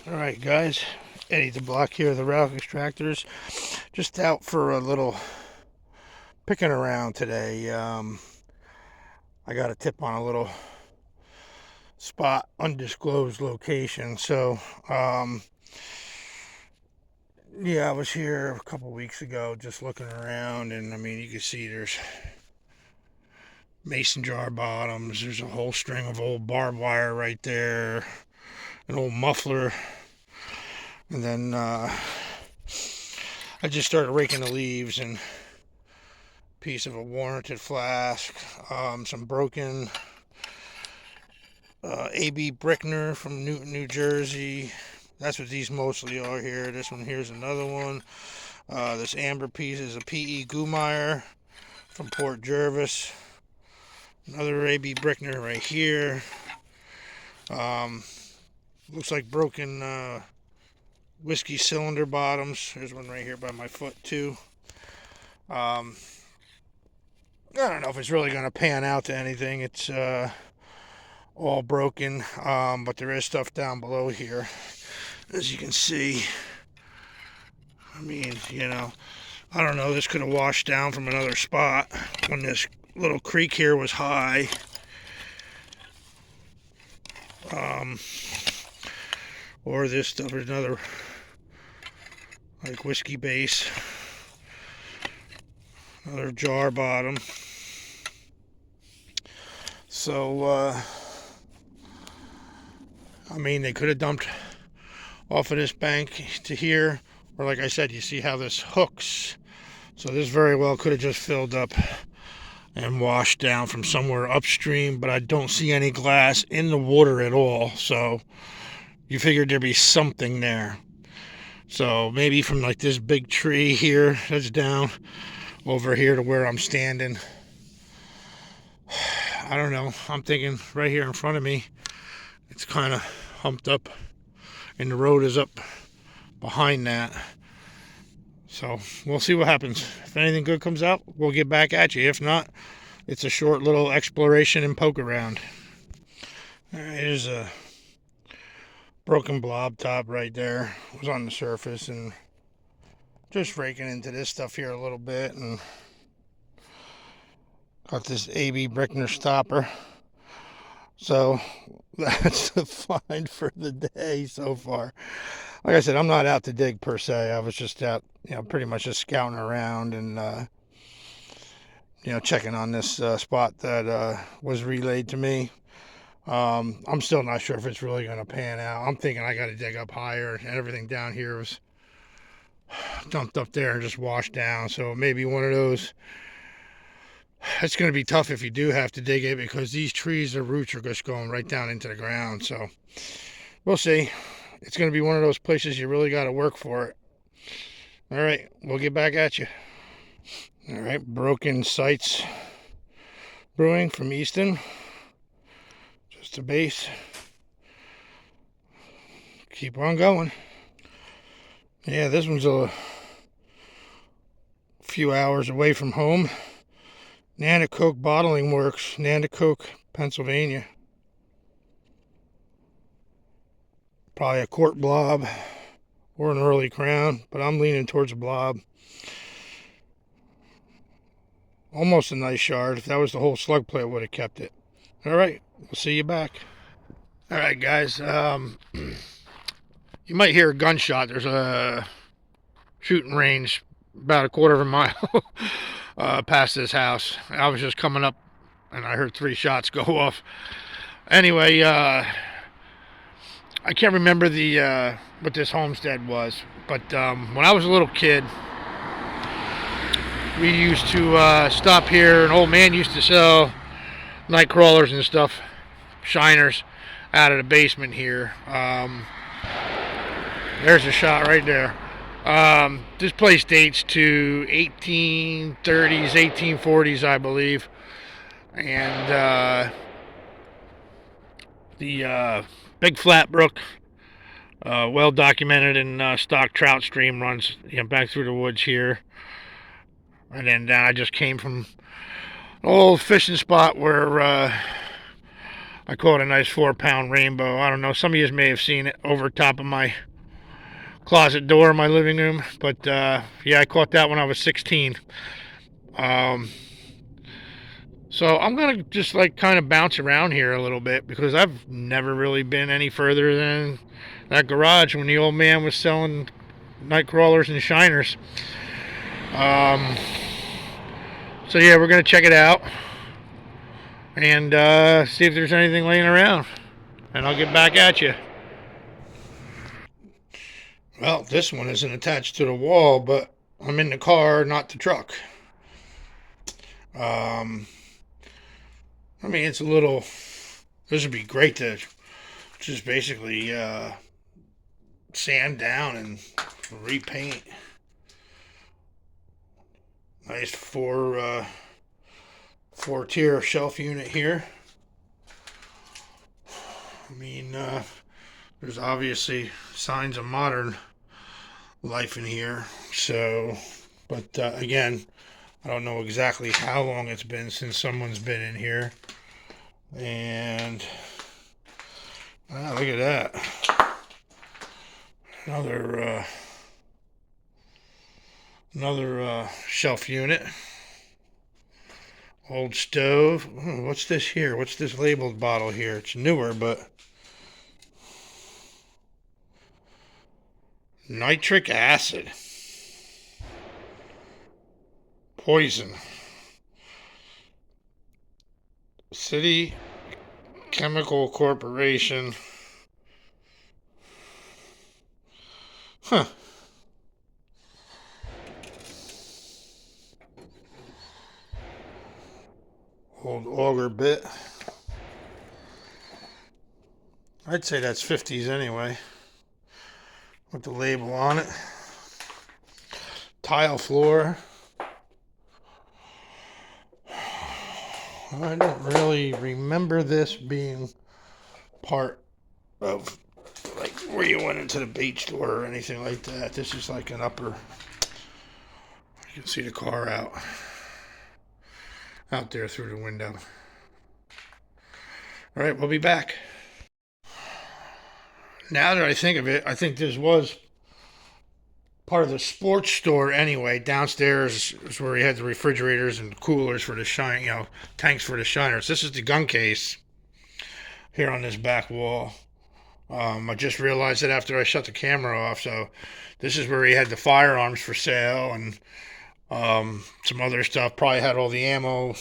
Alright guys, Eddie the Block here, the Route Extractors. Just out for a little picking around today. I got a tip on a little spot, undisclosed location. So, yeah, I was here a couple weeks ago just looking around, and I mean, you can see there's mason jar bottoms, there's a whole string of old barbed wire right there, an old muffler, and then I just started raking the leaves and piece of a warranted flask, some broken AB Brickner from Newton, New Jersey. That's what these mostly are here. This one here's another one. This amber piece is a PE Gumeyer from Port Jervis. Another AB Brickner right here. Looks like broken whiskey cylinder bottoms. There's one right here by my foot too. I don't know if it's really going to pan out to anything. It's all broken, but there is stuff down below here, as you can see. I mean, I don't know. This could have washed down from another spot when this little creek here was high. Or this stuff is another, like, whiskey base. Another jar bottom. So, I mean, they could have dumped off of this bank to here, or like I said, you see how this hooks. So this very well could have just filled up and washed down from somewhere upstream, but I don't see any glass in the water at all. So you figured there'd be something there. So maybe from like this big tree here that's down over here to where I'm standing. I don't know. I'm thinking right here in front of me, it's kind of humped up and the road is up behind that. So we'll see what happens. If anything good comes out, we'll get back at you. If not, it's a short little exploration and poke around. All right, here's a broken blob top right there. It was on the surface, and just raking into this stuff here a little bit, and got this AB Brickner stopper. So that's the find for the day so far. Like I said, I'm not out to dig per se. I was just out, pretty much just scouting around and, checking on this spot that was relayed to me. I'm still not sure if it's really going to pan out. I'm thinking I got to dig up higher, and everything down here was dumped up there and just washed down. So maybe one of those. It's going to be tough if you do have to dig it, because these trees, their roots are just going right down into the ground. So we'll see. It's going to be one of those places you really got to work for it. All right, we'll get back at you. All right, Broken Sights Brewing from Easton. Just a base. Keep on going. Yeah, this one's a few hours away from home. Nanticoke Bottling Works, Nanticoke, Pennsylvania. Probably a quart blob or an early crown, but I'm leaning towards a blob. Almost a nice shard. If that was the whole slug plate, I would have kept it. All right, we'll see you back. All right, guys. You might hear a gunshot. There's a shooting range about a quarter of a mile past this house. I was just coming up, and I heard 3 shots go off. Anyway, I can't remember the what this homestead was, but when I was a little kid, we used to stop here. An old man used to sell night crawlers and stuff, shiners, out of the basement here. There's a shot right there. This place dates to 1830s, 1840s, I believe. And the Big Flat Brook, well documented in stock trout stream, runs back through the woods here. And then I just came from an old fishing spot where I call it a nice 4-pound rainbow. I don't know, some of you may have seen it over top of my closet door in my living room. But yeah, I caught that when I was 16. So I'm going to just like kind of bounce around here a little bit because I've never really been any further than that garage when the old man was selling night crawlers and shiners. So yeah, we're going to check it out and see if there's anything laying around. And I'll get back at you. Well, this one isn't attached to the wall, but I'm in the car, not the truck. I mean, it's a little... This would be great to just basically sand down and repaint. Nice four-tier shelf unit here. I mean, there's obviously signs of modern life in here. So, but again, I don't know exactly how long it's been since someone's been in here. And look at that. Another shelf unit. Old stove. Oh, what's this here? What's this labeled bottle here? It's newer, but nitric acid. Poison. City Chemical Corporation. Huh. Old auger bit. I'd say that's 50s anyway. With the label on it. Tile floor. I don't really remember this being part of like where you went into the bait store or anything like that. This is like an upper. You can see the car out there through the window. All right, we'll be back. Now that I think of it, I think this was part of the sports store anyway. Downstairs is where he had the refrigerators and coolers for the tanks for the shiners. This is the gun case here on this back wall. I just realized it after I shut the camera off. So this is where he had the firearms for sale and some other stuff. Probably had all the ammo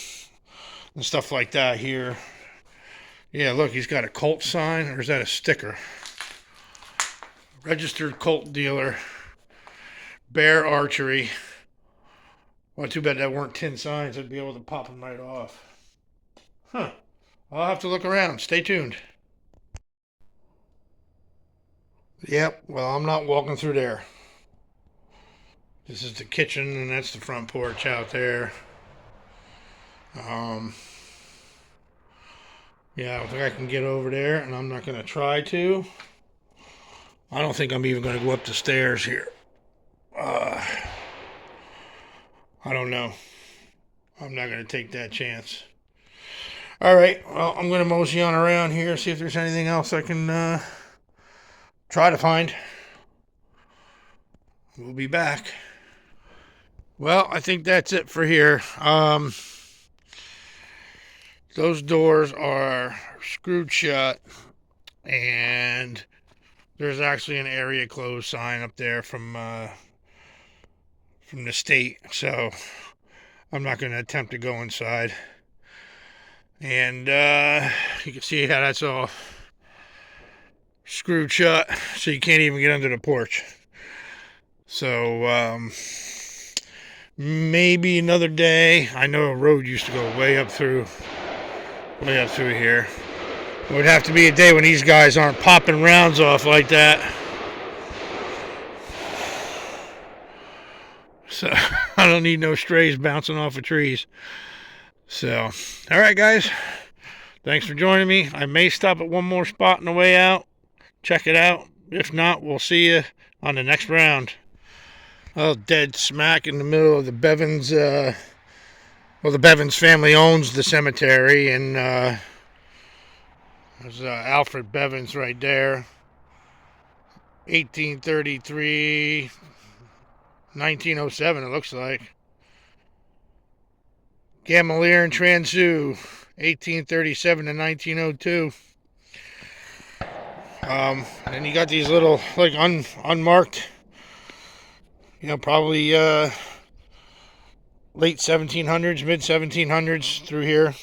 and stuff like that here. Yeah, look, he's got a Colt sign, or is that a sticker? Registered Colt dealer. Bear Archery. Well, too bad that weren't tin signs. I'd be able to pop them right off. Huh. I'll have to look around. Stay tuned. Yep, well, I'm not walking through there. This is the kitchen, and that's the front porch out there. Yeah, I don't think I can get over there, and I'm not going to try to. I don't think I'm even going to go up the stairs here. I don't know. I'm not going to take that chance. All right, well, I'm going to mosey on around here, see if there's anything else I can try to find. We'll be back. Well, I think that's it for here. Those doors are screwed shut, and there's actually an area closed sign up there from the state, so I'm not going to attempt to go inside. And you can see how that's all screwed shut, so you can't even get under the porch. So maybe another day. I know a road used to go way up through here. It would have to be a day when these guys aren't popping rounds off like that. So I don't need no strays bouncing off of trees. So, all right, guys. Thanks for joining me. I may stop at one more spot on the way out. Check it out. If not, we'll see you on the next round. Oh, dead smack in the middle of the Bevins. The Bevins family owns the cemetery, and There's Alfred Bevins right there. 1833, 1907 it looks like. Gamalier and Transu, 1837 to 1902. And you got these little, like, unmarked, probably late 1700s, mid 1700s through here.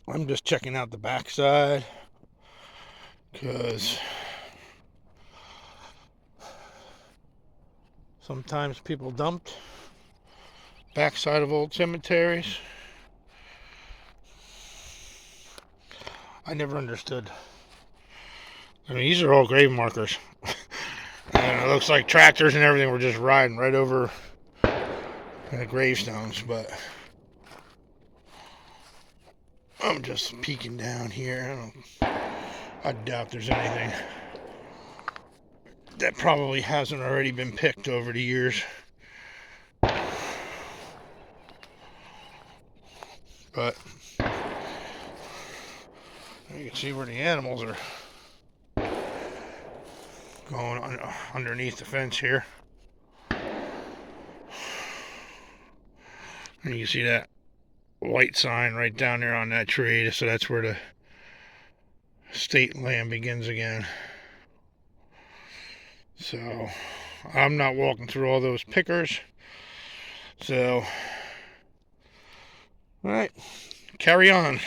I'm just checking out the backside because sometimes people dumped backside of old cemeteries. I never understood. I mean, these are all grave markers. And it looks like tractors and everything were just riding right over the gravestones, but I'm just peeking down here. I doubt there's anything that probably hasn't already been picked over the years. But you can see where the animals are going on underneath the fence here. And you can see that white sign right down there on that tree, so that's where the state land begins again. So I'm not walking through all those pickers, so all right, carry on.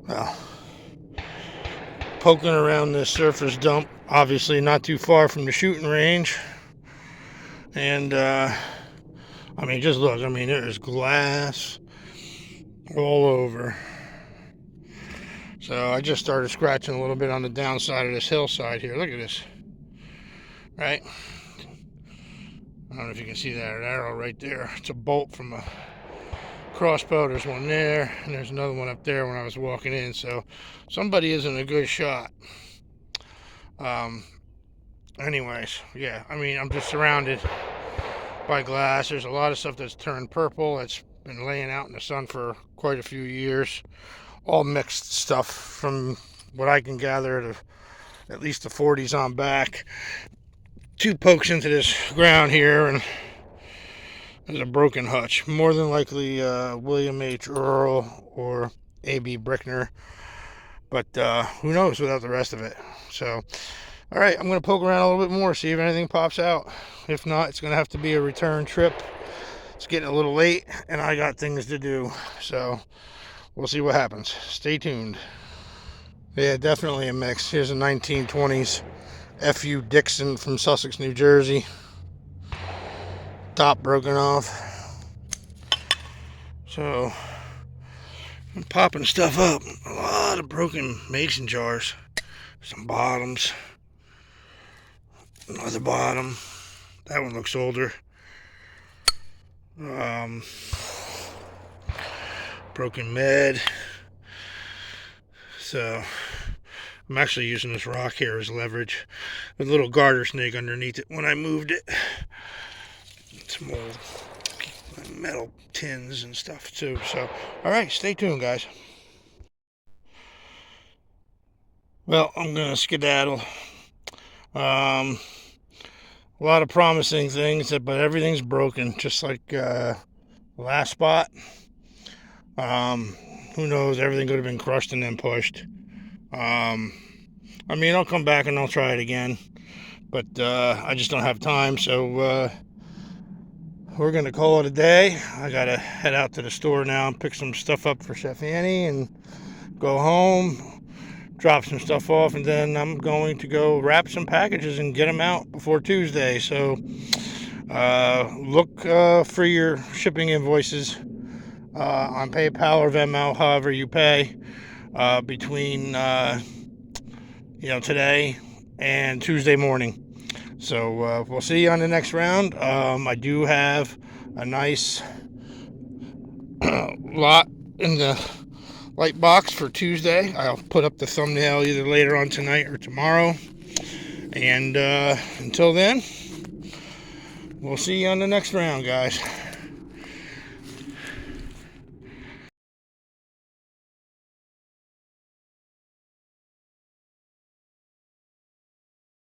Well, poking around this surface dump, obviously not too far from the shooting range, and I mean, just look, I mean, there's glass all over. So I just started scratching a little bit on the downside of this hillside here. Look at this. Right? I don't know if you can see that arrow right there. It's a bolt from a crossbow. There's one there, and there's another one up there when I was walking in. So somebody isn't a good shot. Anyways, yeah, I mean, I'm just surrounded by glass. There's a lot of stuff that's turned purple. It's been laying out in the sun for quite a few years. All mixed stuff from what I can gather, at least the 40s on back. 2 pokes into this ground here, and there's a broken hutch. More than likely William H. Earl or A.B. Brickner. But who knows without the rest of it. So, all right, I'm going to poke around a little bit more, see if anything pops out. If not, it's going to have to be a return trip. It's getting a little late, and I got things to do. So we'll see what happens. Stay tuned. Yeah, definitely a mix. Here's a 1920s F.U. Dixon from Sussex, New Jersey. Top broken off. So I'm popping stuff up. A lot of broken mason jars. Some bottoms. Another bottom. That one looks older. Broken med. So I'm actually using this rock here as leverage with a little garter snake underneath it when I moved it. Some old metal tins and stuff too. So all right, stay tuned, guys. Well, I'm gonna skedaddle. A lot of promising things, but everything's broken, just like the last spot. Who knows? Everything could have been crushed and then pushed. I mean, I'll come back and I'll try it again, but I just don't have time. So we're gonna call it a day. I gotta head out to the store now and pick some stuff up for Chef Annie and go home, drop some stuff off, and then I'm going to go wrap some packages and get them out before Tuesday. So look for your shipping invoices on PayPal or Venmo, however you pay, between today and Tuesday morning. So we'll see you on the next round. I do have a nice lot in the light box for Tuesday. I'll put up the thumbnail either later on tonight or tomorrow. And until then, we'll see you on the next round, guys.